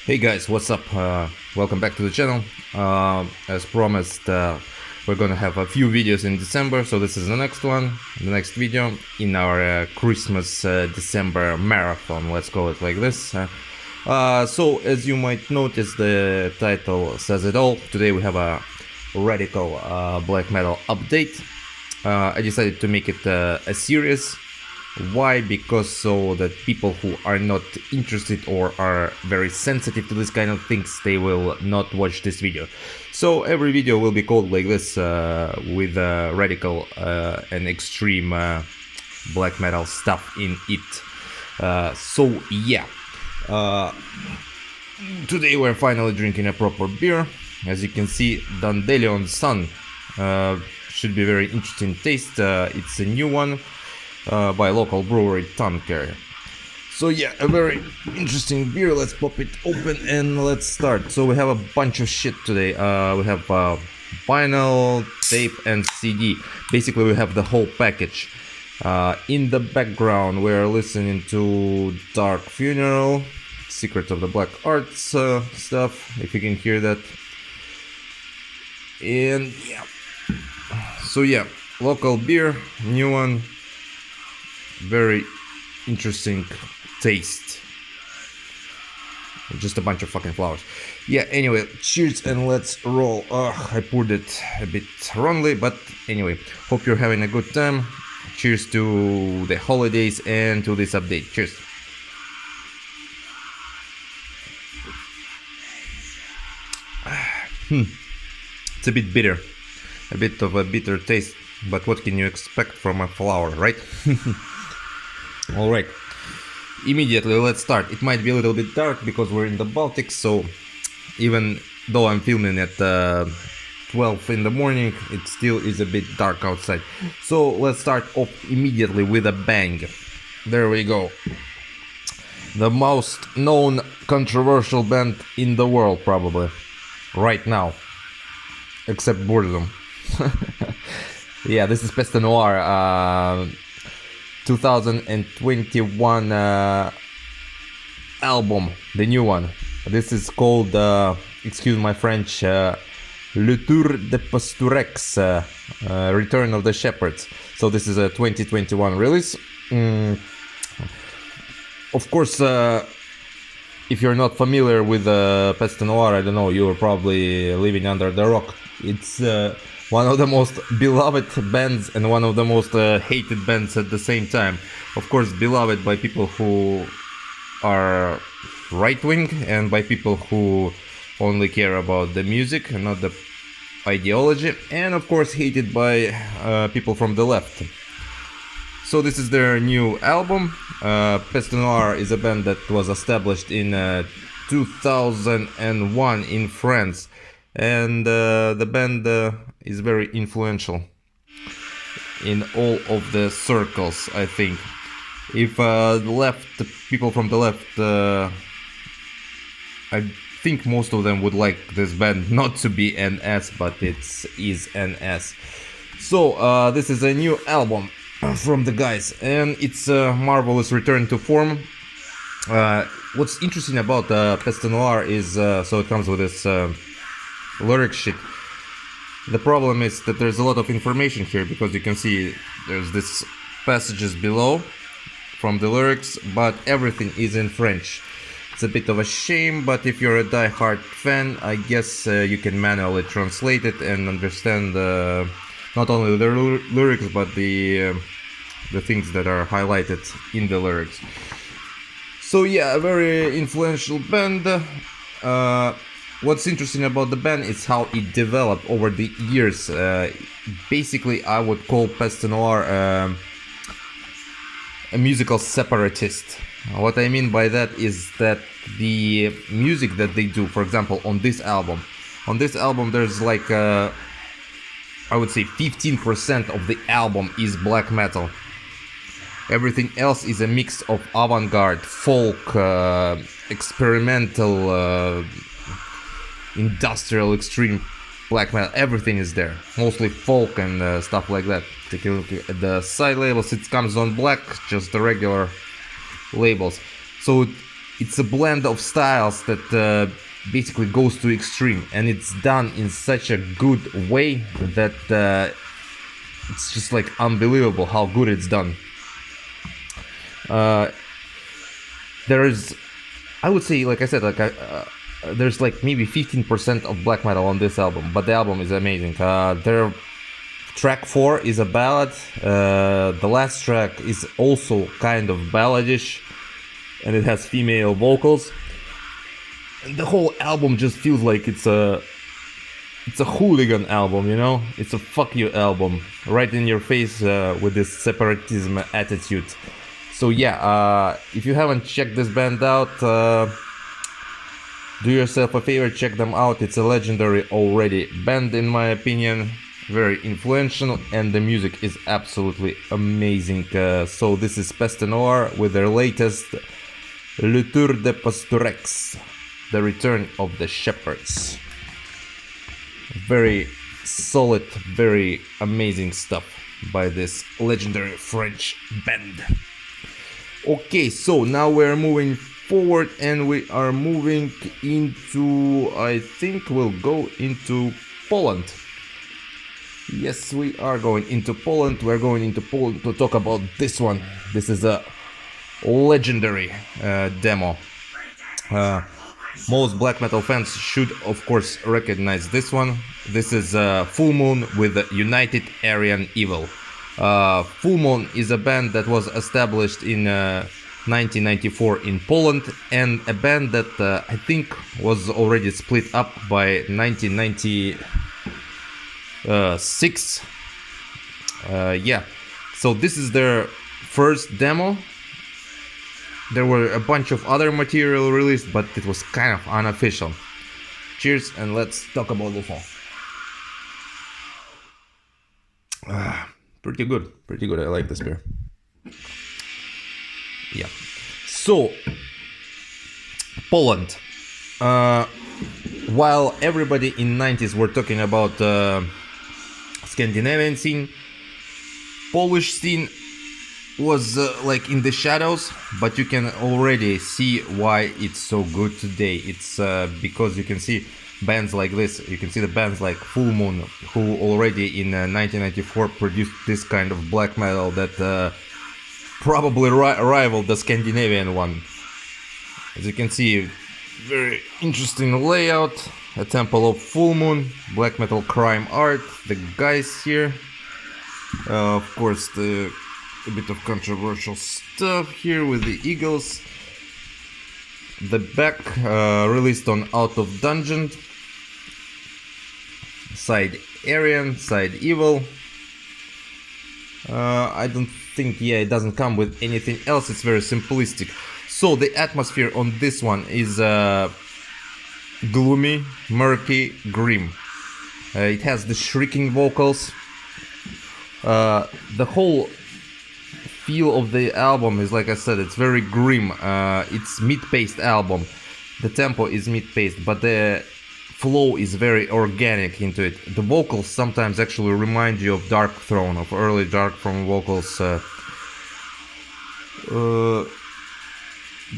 Hey guys, what's up? Welcome back to the channel. As promised, we're gonna have a few videos in December, so this is the next one, the next video in our Christmas December marathon, let's call it like this. So as you might notice, the title says it all. Today we have a radical black metal update. I decided to make it a series. Why? Because so that people who are not interested or are very sensitive to this kind of things, they will not watch this video. So every video will be called like this, with radical and extreme black metal stuff in it. So yeah, today we're finally drinking a proper beer. As you can see, Dandelion Sun should be very interesting taste. It's a new one. By local brewery Town Carrier. So yeah, a very interesting beer. Let's pop it open and let's start. So we have a bunch of shit today. We have vinyl, tape and CD. Basically we have the whole package. In the background we're listening to Dark Funeral, Secrets of the Black Arts stuff, if you can hear that. And yeah, so yeah, local beer, new one. Very interesting taste. Just a bunch of fucking flowers. Yeah, anyway, cheers and let's roll. I poured it a bit wrongly, but anyway, hope you're having a good time. Cheers to the holidays and to this update. Cheers. It's a bit bitter. A bit of a bitter taste, but what can you expect from a flower, right? Alright, immediately let's start. It might be a little bit dark because we're in the Baltics, so even though I'm filming at 12 in the morning, it still is a bit dark outside. So let's start off immediately with a bang. There we go. The most known controversial band in the world, probably, right now. Except boredom. Yeah, this is Peste Noire. 2021 album, the new one. This is called, excuse my French, Le Tour de Pasturex, Return of the Shepherds. So this is a 2021 release. Of course, if you're not familiar with Peste Noire, I don't know, you're probably living under the rock. It's one of the most beloved bands and one of the most hated bands at the same time. Of course, beloved by people who are right-wing and by people who only care about the music and not the ideology, and of course hated by people from the left. So this is their new album. Peste Noire is a band that was established in 2001 in France, and the band is very influential in all of the circles, I think. If the left, people from the left, I think most of them would like this band not to be NS, but it is NS. So this is a new album from the guys, and it's a marvelous return to form. What's interesting about Peste Noire is, so it comes with this lyric shit. The problem is that there's a lot of information here, because you can see there's this passages below from the lyrics, but everything is in French. It's a bit of a shame, but if you're a die-hard fan, I guess you can manually translate it and understand not only the lyrics, but the things that are highlighted in the lyrics. So yeah, a very influential band. What's interesting about the band is how it developed over the years. Basically, I would call Peste Noire a musical separatist. What I mean by that is that the music that they do, for example, on this album there's like, I would say 15% of the album is black metal. Everything else is a mix of avant-garde, folk, experimental, industrial, extreme black metal. Everything is there, mostly folk and stuff like that. Take a look at the side labels. It comes on black, just the regular labels. So it's a blend of styles that basically goes to extreme, and it's done in such a good way that it's just like unbelievable how good it's done. There is, I would say, like I said, like there's like maybe 15% of black metal on this album, but the album is amazing. Their track 4 is a ballad. The last track is also kind of balladish, and it has female vocals. And the whole album just feels like it's a hooligan album, you know? It's a fuck you album, right in your face with this separatism attitude. So yeah, if you haven't checked this band out, do yourself a favor, check them out. It's a legendary already band in my opinion, very influential, and the music is absolutely amazing. So this is Peste Noire with their latest Le Tour de Pastorex, the return of the shepherds. Very solid, very amazing stuff by this legendary French band. Okay, so now we're moving forward and we are moving into, I think we'll go into Poland. Yes, we are going into Poland. We're going into Poland to talk about this one. This is a legendary demo. Most black metal fans should of course recognize this one. This is Fullmoon with United Aryan Evil. Fullmoon is a band that was established in 1994 in Poland, and a band that I think was already split up by 1996. Yeah, so this is their first demo. There were a bunch of other material released, but it was kind of unofficial. Cheers, and let's talk about this one. Pretty good, pretty good. I like this beer. Yeah. So, Poland. While everybody in 90s were talking about Scandinavian scene, Polish scene was like in the shadows, but you can already see why it's so good today. It's because you can see bands like this. You can see the bands like Fullmoon, who already in 1994 produced this kind of black metal that probably rivaled the Scandinavian one. As you can see, very interesting layout, a temple of Fullmoon, black metal crime art, the guys here, of course a bit of controversial stuff here with the eagles. The back released on Out of Dungeon. Side Aryan, side Evil. I don't think, yeah, it doesn't come with anything else. It's very simplistic. So the atmosphere on this one is gloomy, murky, grim. It has the shrieking vocals. The whole feel of the album is, like I said, it's very grim. It's mid-paced album. The tempo is mid-paced, but the flow is very organic into it. The vocals sometimes actually remind you of Dark Throne, of early Dark Throne vocals.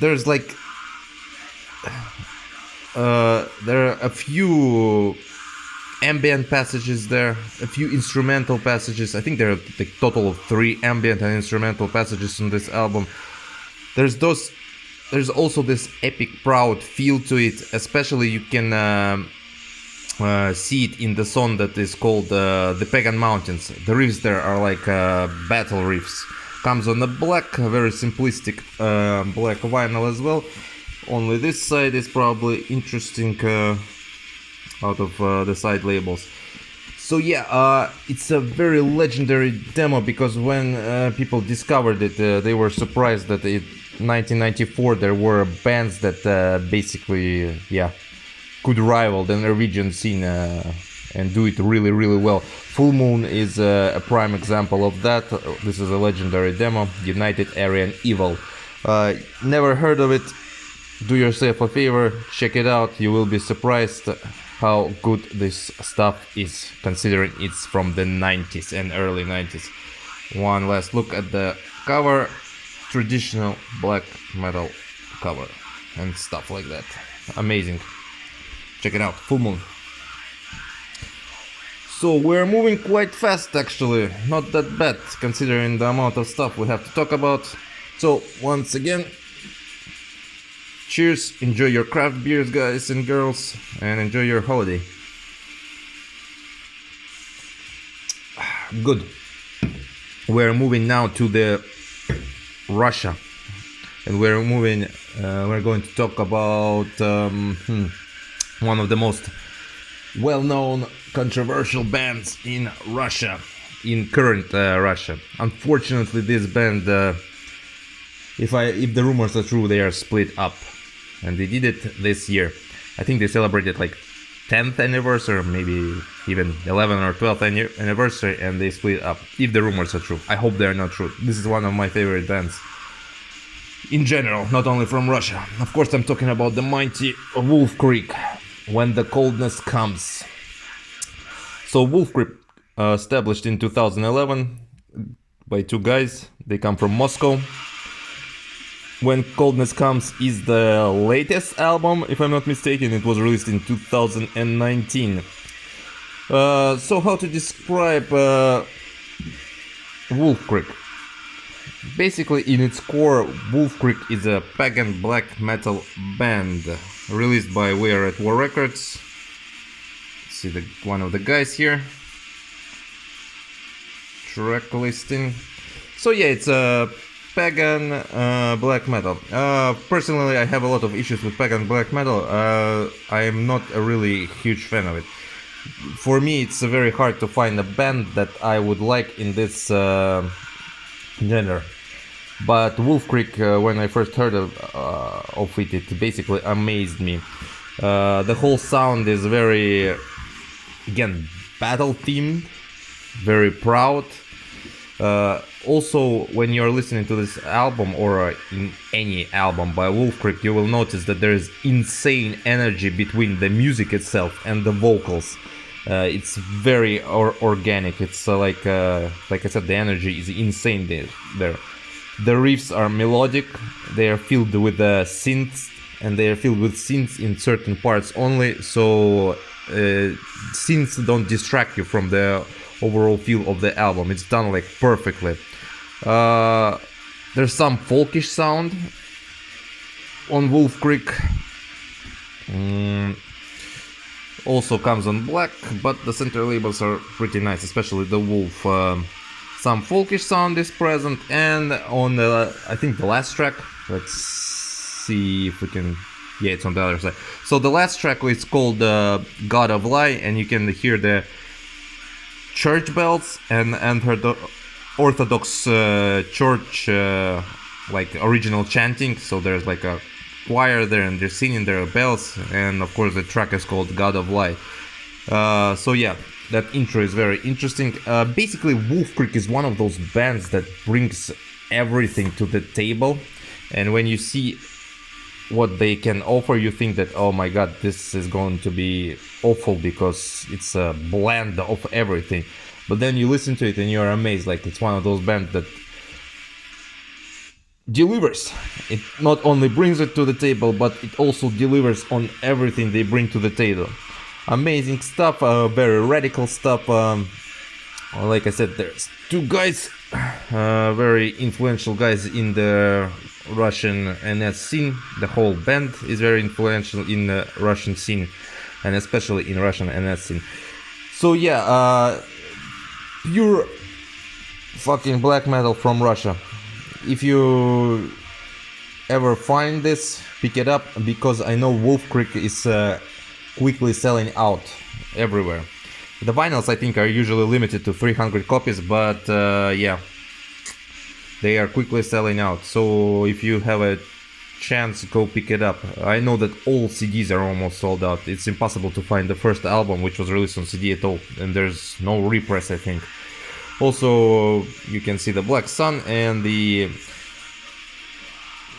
There's like there are a few ambient passages there, a few instrumental passages. I think there are the total of 3 ambient and instrumental passages on this album. There's also this epic, proud feel to it. Especially you can see it in the song that is called The Pagan Mountains. The riffs there are like battle riffs. Comes on the black, very simplistic black vinyl as well. Only this side is probably interesting out of the side labels. So yeah, it's a very legendary demo, because when people discovered it, they were surprised that in 1994 there were bands that basically, yeah, could rival the Norwegian scene and do it really, really well. Fullmoon is a prime example of that. This is a legendary demo, United Aryan Evil. Never heard of it? Do yourself a favor, check it out. You will be surprised how good this stuff is, considering it's from the 90s and early 90s. One last look at the cover, traditional black metal cover. and stuff like that. Amazing. Check it out, Fullmoon. So we're moving quite fast actually, not that bad considering the amount of stuff we have to talk about. So once again, cheers, enjoy your craft beers guys and girls, and enjoy your holiday. Good. We're moving now to the Russia, and we're going to talk about one of the most well-known controversial bands in Russia, in current Russia. Unfortunately, this band, if the rumors are true, they are split up, and they did it this year. I think they celebrated like 10th anniversary, maybe even 11th or 12th anniversary, and they split up. If the rumors are true, I hope they are not true. This is one of my favorite bands in general, not only from Russia. Of course, I'm talking about the mighty Wolfkrieg. When the coldness comes. So Wolfkrieg, established in 2011 by two guys. They come from Moscow. When Coldness Comes is the latest album, if I'm not mistaken. It was released in 2019. So how to describe Wolfkrieg? Basically, in its core, Wolfkrieg is a pagan black metal band released by We Are at War Records. See one of the guys here. Track listing. So yeah, it's a pagan black metal. Personally, I have a lot of issues with pagan black metal. I am not a really huge fan of it. For me, it's very hard to find a band that I would like in this genre. But Wolfkrieg, when I first heard of it, it basically amazed me. The whole sound is very, again, battle themed, very proud. Also, when you're listening to this album, or in any album by Wolfkrieg, you will notice that there is insane energy between the music itself and the vocals. It's very organic. It's like I said, the energy is insane there. The riffs are melodic, they are filled with synths, and they are filled with synths in certain parts only, so synths don't distract you from the overall feel of the album. It's done like perfectly. There's some folkish sound on Wolfkrieg. Also comes on black, but the center labels are pretty nice, especially the Wolf. Some folkish sound is present, and on I think the last track, let's see if we can, yeah, it's on the other side. So the last track is called God of Lie, and you can hear the church bells and her Orthodox church like original chanting. So there's like a choir there, and they're singing their bells, and of course the track is called God of Lie. So yeah, that intro is very interesting. Basically, Wolfkrieg is one of those bands that brings everything to the table, and when you see what they can offer, you think that, oh my god, this is going to be awful because it's a blend of everything. But then you listen to it and you're amazed. Like, it's one of those bands that delivers. It not only brings it to the table, but it also delivers on everything they bring to the table. Amazing stuff, very radical stuff. Like I said, there's two guys, very influential guys in the Russian NS scene. The whole band is very influential in the Russian scene, and especially in Russian NS scene. So yeah, pure fucking black metal from Russia. If you ever find this, pick it up, because I know Wolfkrieg is quickly selling out everywhere. The vinyls, I think, are usually limited to 300 copies, but yeah, they are quickly selling out. So if you have a chance, go pick it up. I know that all CDs are almost sold out. It's impossible to find the first album which was released on CD at all, and there's no repress, I think. Also, you can see the Black Sun and the,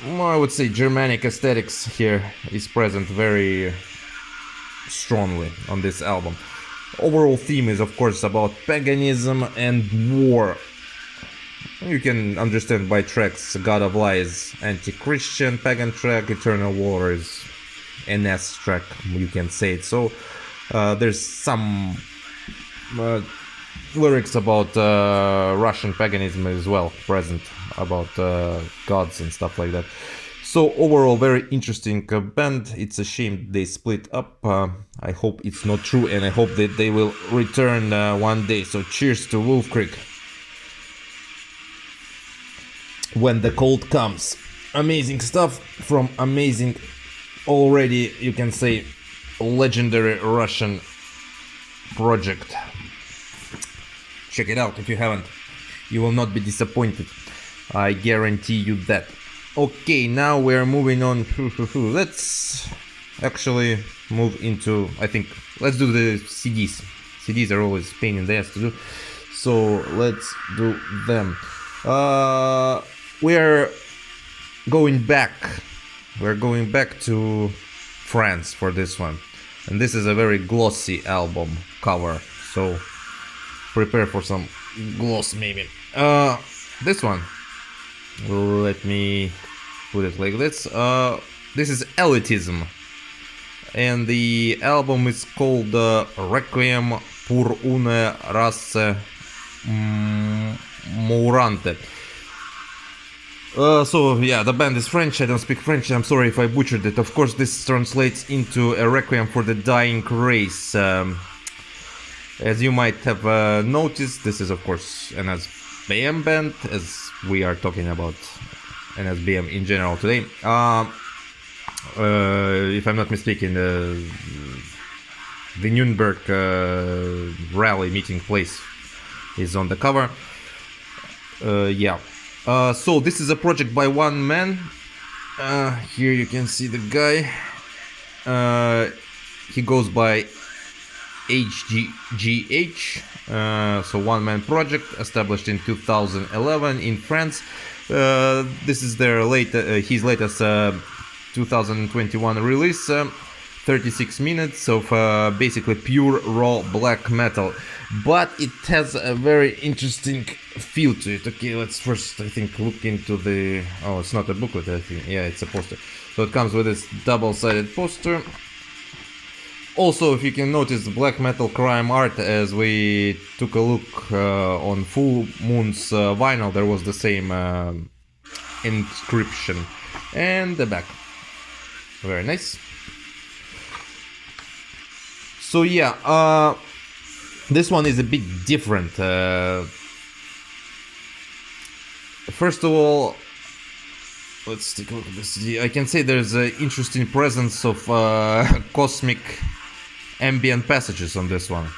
I would say, Germanic aesthetics here is present very strongly on this album. Overall theme is, of course, about paganism and war. You can understand by tracks. God of Lies, anti-Christian, pagan track, Eternal War is NS track, you can say it. So there's some lyrics about Russian paganism as well present, about gods and stuff like that. So overall, very interesting band. It's a shame they split up. I hope it's not true, and I hope that they will return one day. So cheers to Wolfkrieg. When the cold comes. Amazing stuff from amazing, already you can say, legendary Russian project. Check it out if you haven't. You will not be disappointed. I guarantee you that. Okay, now we're moving on. Let's actually move into, I think, let's do the CDs. CDs are always a pain in the ass to do. So let's do them. We're going back. We're going back to France for this one. And this is a very glossy album cover. So prepare for some gloss maybe. This one. Let me put it like this. This is Elitism, and the album is called Requiem pour une race mourante. So yeah, the band is French. I don't speak French. I'm sorry if I butchered it. Of course, this translates into a requiem for the dying race. As you might have noticed, this is of course an SBM band, as we are talking about NSBM in general today. If I'm not mistaken, the Nuremberg rally meeting place is on the cover. Yeah. So this is a project by one man. Here you can see the guy. He goes by HGGH. So one man project established in 2011 in France. This is their his latest 2021 release. 36 minutes of basically pure raw black metal, but it has a very interesting feel to it. Okay, let's first, I think, look into the... Oh, it's not a booklet, I think. Yeah, it's a poster. So it comes with this double-sided poster. Also, if you can notice the black metal crime art, as we took a look on Fullmoon's vinyl, there was the same inscription. And the back. Very nice. So yeah, this one is a bit different. First of all, let's take a look at this. I can say there's an interesting presence of cosmic ambient passages on this one.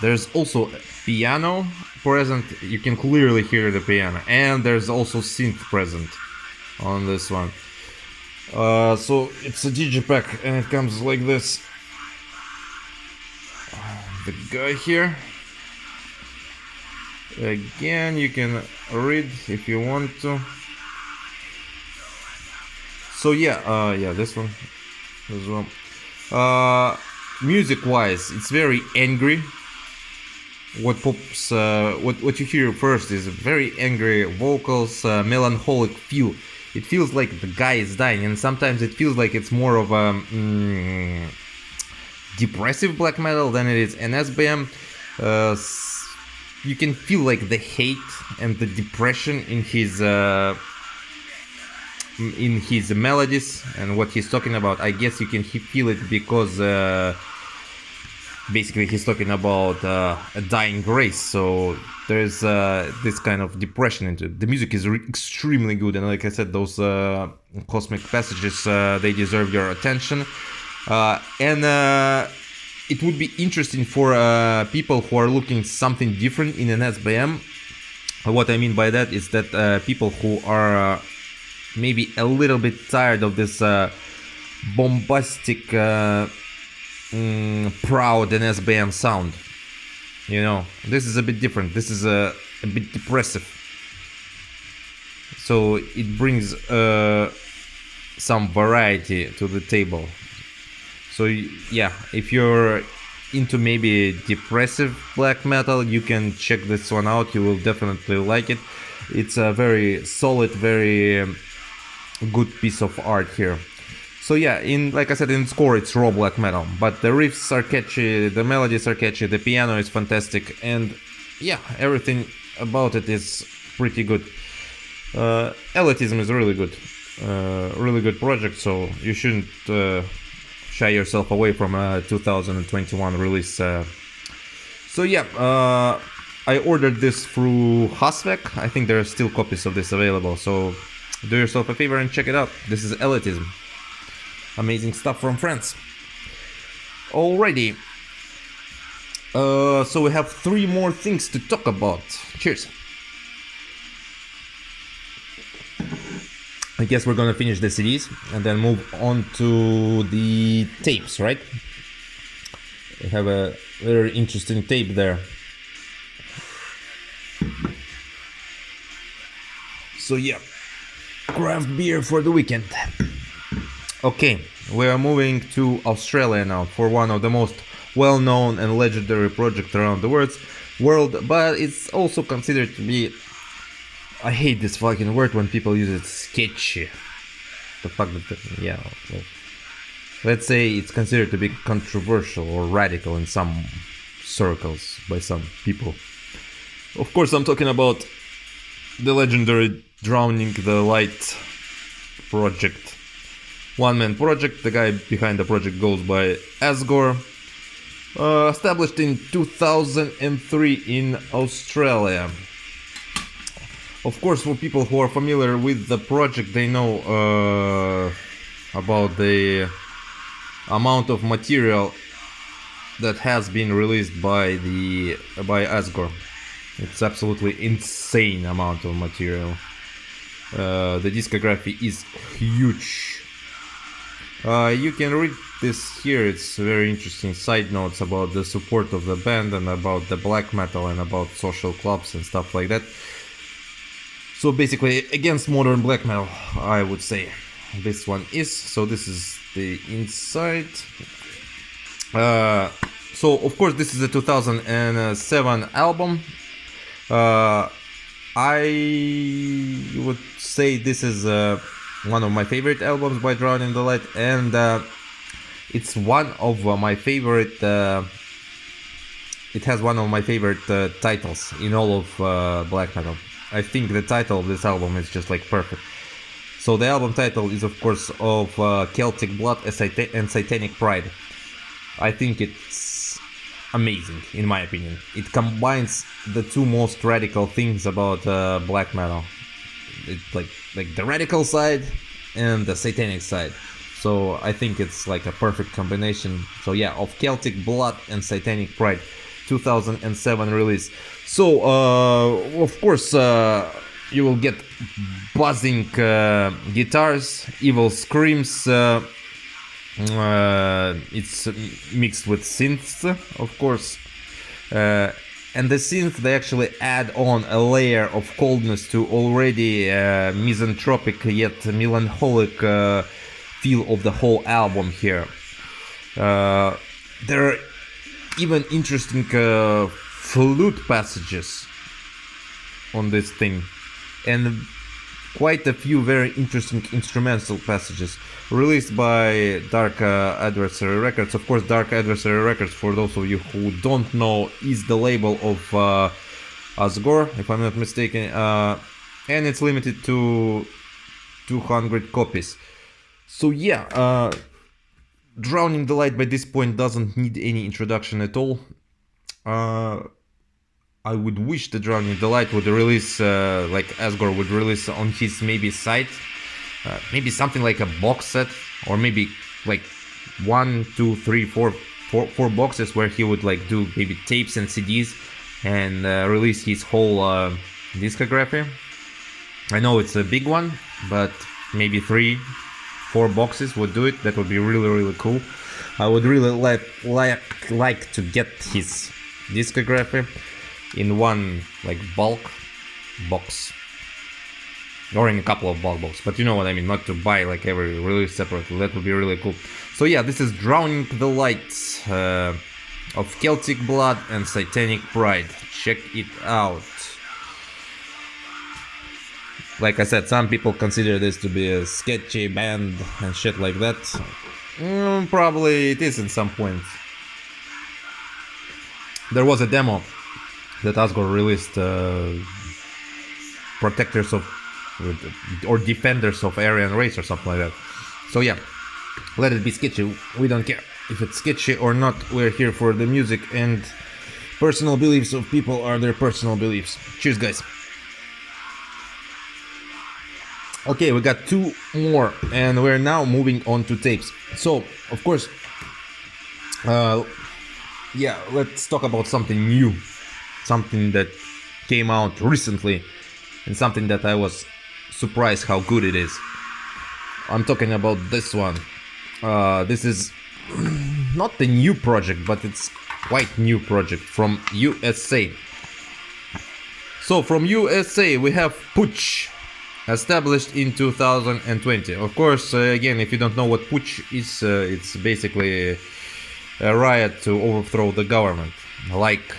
There's also a piano present. You can clearly hear the piano, and there's also synth present on this one. So it's a digipack, and it comes like this. The guy here. Again, you can read if you want to. So yeah, yeah, this one as well. Music-wise, it's very angry. What pops, what you hear first is very angry vocals, melancholic feel. It feels like the guy is dying, and sometimes it feels like it's more of a depressive black metal than it is an SBM. You can feel like the hate and the depression in his melodies and what he's talking about. I guess you can feel it because basically he's talking about a dying race, so there's this kind of depression into it. The music is extremely good, and like I said, those cosmic passages, they deserve your attention. And it would be interesting for people who are looking something different in an SBM. What I mean by that is that people who are maybe a little bit tired of this bombastic, proud and SBM sound. You know, this is a bit different. This is a bit depressive. So it brings some variety to the table. So yeah, if you're into maybe depressive black metal, you can check this one out. You will definitely like it. It's a very solid, very good piece of art here. So yeah, like I said, in score it's raw black metal, but the riffs are catchy, the melodies are catchy, the piano is fantastic, and yeah, everything about it is pretty good. Elitism is really good project, so you shouldn't shy yourself away from a 2021 release. So yeah, I ordered this through Hasvek. I think there are still copies of this available, so do yourself a favor and check it out. This is Elitism. Amazing stuff from France. Alrighty. So we have 3 more things to talk about. Cheers. I guess we're gonna finish the CDs and then move on to the tapes, right? We have a very interesting tape there. So yeah, craft beer for the weekend. Okay, we are moving to Australia now for one of the most well-known and legendary projects around the world, but it's also considered to be, I hate this fucking word when people use it, sketchy. The fact that, yeah, well, let's say it's considered to be controversial or radical in some circles by some people. Of course, I'm talking about the legendary Drowning the Light project. One-man project. The guy behind the project goes by Asgore. Established in 2003 in Australia. Of course, for people who are familiar with the project, they know about the amount of material that has been released by Asgore. It's absolutely insane amount of material. The discography is huge. You can read this here. It's very interesting side notes about the support of the band and about the black metal and about social clubs and stuff like that. So basically against modern black metal, I would say this one is. So this is the inside. So of course this is a 2007 album. I would say this is one of my favorite albums by Drowning the Light, and it's one of my favorite. It has one of my favorite titles in all of black metal. I think the title of this album is just like perfect. So the album title is of course of Celtic Blood and Satanic Pride. I think it's amazing in my opinion. It combines the two most radical things about black metal. It's like the radical side and the satanic side. So I think it's like a perfect combination. So yeah, of Celtic Blood and Satanic Pride, 2007 release. So of course you will get buzzing guitars, evil screams. It's mixed with synths, of course. And the synth, they actually add on a layer of coldness to already misanthropic yet melancholic feel of the whole album here. There are even interesting flute passages on this thing, and quite a few very interesting instrumental passages released by Dark Adversary Records. Of course, Dark Adversary Records, for those of you who don't know, is the label of Asgore, if I'm not mistaken, and it's limited to 200 copies. So yeah, Drowning the Light by this point doesn't need any introduction at all. I would wish that Drowning the Light would release, like Asgore would release on his maybe site, maybe something like a box set, or maybe like 1, 2, 3, 4 boxes where he would like do maybe tapes and CDs and release his whole discography. I know it's a big one, but maybe 3, 4 boxes would do it. That would be really, really cool. I would really like to get his discography in one like bulk box, or in a couple of bulk boxes, but you know what I mean, not to buy like every release separately. That would be really cool. So yeah, this is Drowning the Light, of Celtic blood and satanic pride. Check it out. Like I said, some people consider this to be a sketchy band and shit like that. Probably it is in some points. There was a demo that Asgore released, protectors of or defenders of Aryan race or something like that. So yeah, let it be sketchy. We don't care if it's sketchy or not. We're here for the music, and personal beliefs of people are their personal beliefs. Cheers, guys. Okay, we got two more, and we're now moving on to tapes. So, of course, yeah, let's talk about something new, something that came out recently, and something that I was surprised how good it is. I'm talking about this one. This is not the new project, but it's quite new project from USA. So from USA we have Putsch, established in 2020. Of course, again, if you don't know what Putsch is, it's basically a riot to overthrow the government, like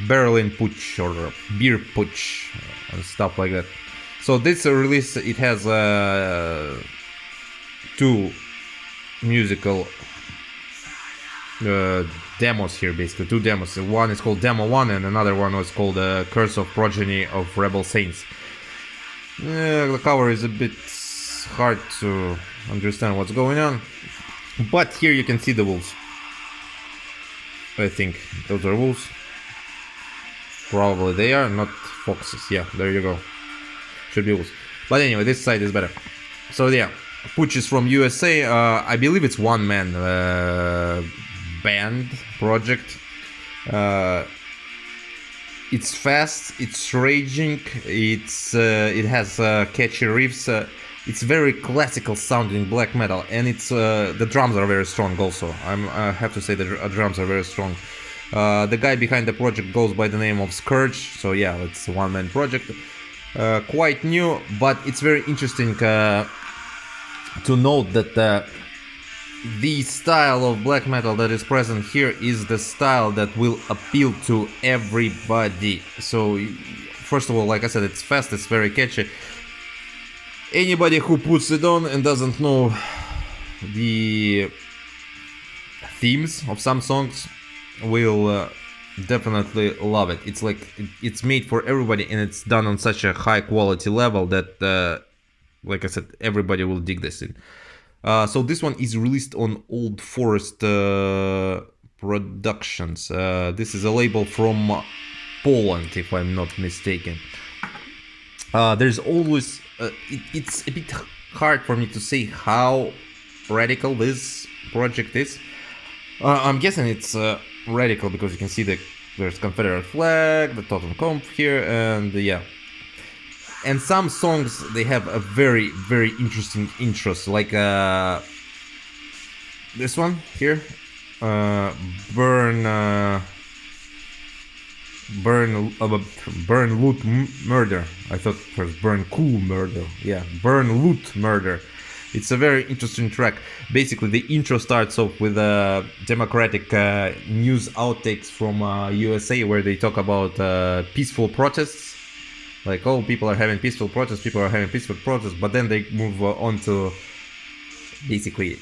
Berlin Putsch or Beer Putsch and stuff like that. So this release, it has two musical demos here, basically two demos. One is called Demo 1 and another one was called Curse of Progeny of Rebel Saints. The cover is a bit hard to understand what's going on, but here you can see the wolves. I think those are wolves. Probably they are, not foxes. Yeah, there you go. Should be wolves. But anyway, this side is better. So yeah, Pooch is from USA. I believe it's one-man band project. It's fast, it's raging, it has catchy riffs. It's very classical sounding black metal, and it's the drums are very strong also. I have to say the drums are very strong. The guy behind the project goes by the name of Scourge, so yeah, it's a one-man project. Quite new, but it's very interesting to note that the style of black metal that is present here is the style that will appeal to everybody. So first of all, like I said, it's fast, it's very catchy. Anybody who puts it on and doesn't know the themes of some songs will definitely love it. It's like it's made for everybody, and it's done on such a high quality level that like I said, everybody will dig this in. So this one is released on Old Forest Productions. This is a label from Poland, if I'm not mistaken. There's always it's a bit hard for me to say how radical this project is. I'm guessing it's radical because you can see there's Confederate flag, the totem comp here, and yeah. And some songs, they have a very, very interesting intros, like this one here, Burn, Loot, Murder. I thought it was Burn, Cool, Murder. Yeah, Burn, Loot, Murder. It's a very interesting track. Basically, the intro starts off with democratic news outtakes from USA, where they talk about peaceful protests. Like, oh, people are having peaceful protests, but then they move on to basically,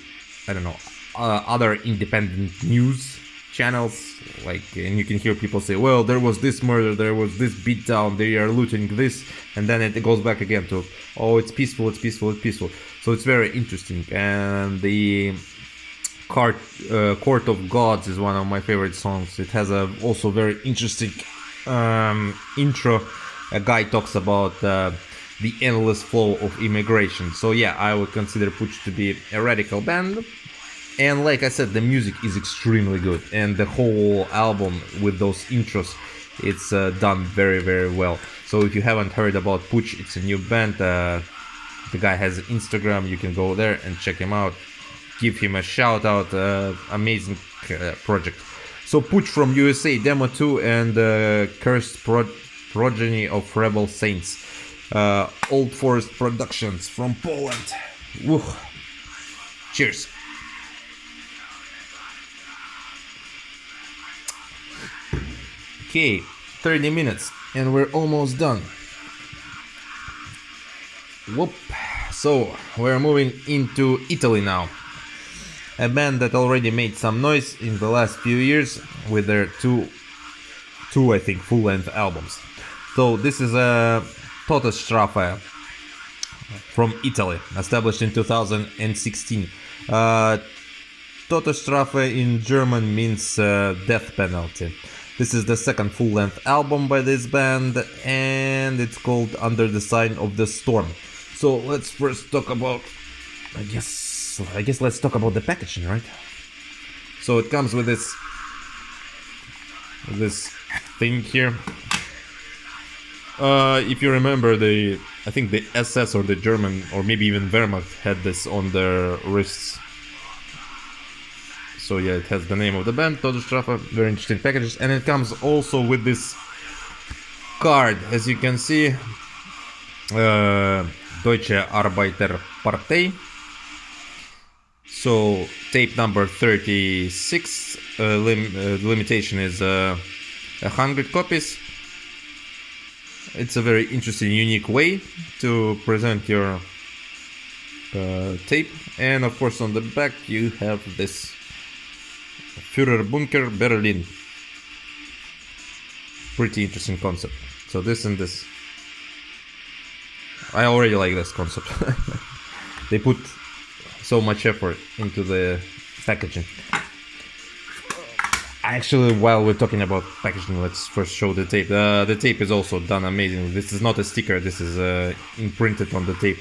I don't know, other independent news channels. Like, and you can hear people say, well, there was this murder, there was this beatdown, they are looting this, and then it goes back again to, oh, it's peaceful. So it's very interesting. And the Court of Gods is one of my favorite songs. It has a also very interesting intro. A guy talks about the endless flow of immigration. So yeah, I would consider Pooch to be a radical band. And like I said, the music is extremely good. And the whole album with those intros, it's done very, very well. So if you haven't heard about Pooch, it's a new band. The guy has an Instagram. You can go there and check him out. Give him a shout out. Amazing project. So Pooch from USA, Demo 2 and Cursed Progeny of Rebel Saints. Old Forest Productions from Poland. Woo. Cheers. Okay, 30 minutes and we're almost done. Whoop. So we're moving into Italy now. A band that already made some noise in the last few years with their two I think full-length albums. So this is a Totestrafia from Italy, established in 2016. Todesstrafe in German means death penalty. This is the second full-length album by this band, and it's called Under the Sign of the Storm. So let's first talk about, I guess let's talk about the packaging, right? So it comes with this thing here. If you remember, I think the SS or the German or maybe even Wehrmacht had this on their wrists. So yeah, it has the name of the band, Todesstrafe, very interesting packages, and it comes also with this card, as you can see, Deutsche Arbeiterpartei. So tape number 36, limitation is 100 copies. It's a very interesting, unique way to present your tape, and of course on the back you have this Führerbunker Berlin. Pretty interesting concept. So this and this. I already like this concept. They put so much effort into the packaging. Actually, while we're talking about packaging, let's first show the tape. The tape is also done amazing. This is not a sticker, this is imprinted on the tape.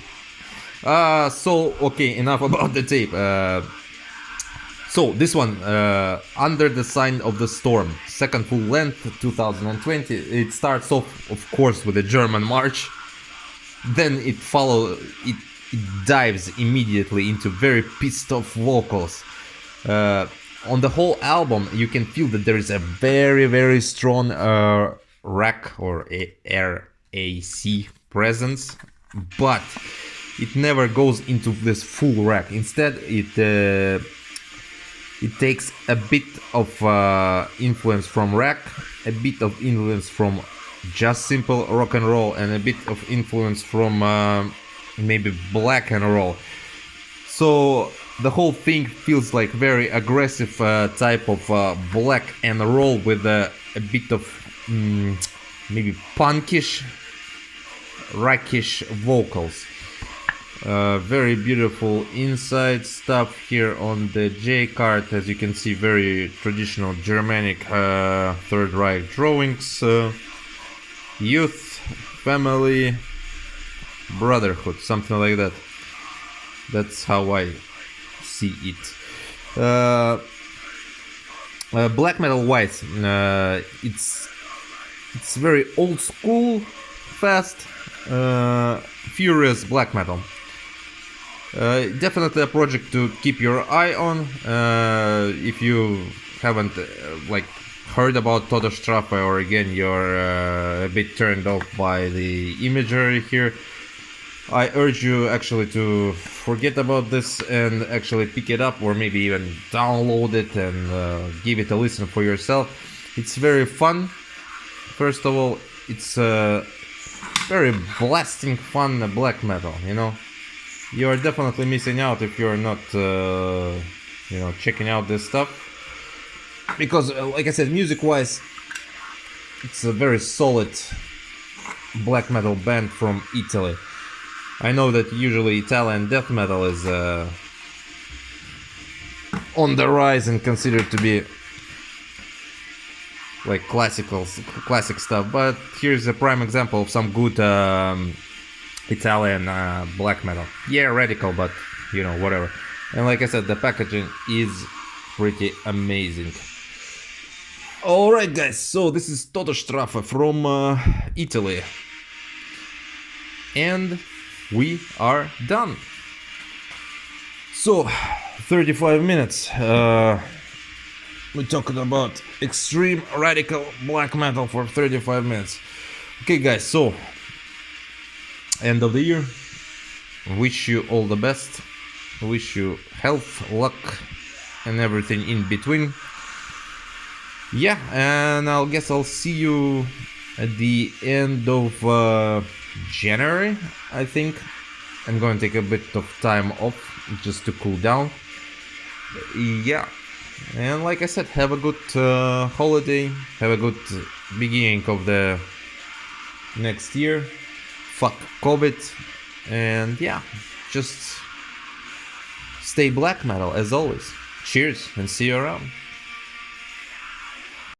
So, okay, enough about the tape. So this one, Under the Sign of the Storm, second full length, 2020. It starts off, of course, with a German march. Then it dives immediately into very pissed off vocals. On the whole album, you can feel that there is a very, very strong rack or RAC presence, but it never goes into this full rack. Instead, it takes a bit of influence from rack, a bit of influence from just simple rock and roll, and a bit of influence from maybe black and roll. So the whole thing feels like very aggressive type of black and roll with a bit of maybe punkish, rackish vocals. Very beautiful inside stuff here on the J card, as you can see, very traditional Germanic Third Reich drawings, youth, family, brotherhood, something like that. That's how I see it. Black metal wise, it's very old school, fast, furious black metal. Definitely a project to keep your eye on. If you haven't heard about Todesstrafe, or again you're a bit turned off by the imagery here, I urge you actually to forget about this and actually pick it up, or maybe even download it and give it a listen for yourself. It's very fun. First of all, it's very blasting fun black metal, you know. You are definitely missing out if you're not checking out this stuff, because like I said, music wise it's a very solid black metal band from Italy. I know that usually Italian death metal is on the rise and considered to be like classic stuff, but here's a prime example of some good Italian black metal. Yeah, radical, but you know, whatever. And like I said, the packaging is pretty amazing. Alright guys, so this is Todesstrafe from Italy, and we are done. So 35 minutes we're talking about extreme radical black metal for 35 minutes. Okay guys, so end of the year, wish you all the best, wish you health, luck and everything in between. Yeah, and I guess I'll see you at the end of January, I think. I'm going to take a bit of time off just to cool down. Yeah, and like I said, have a good holiday, have a good beginning of the next year. Fuck COVID, and yeah, just stay black metal as always. Cheers and see you around.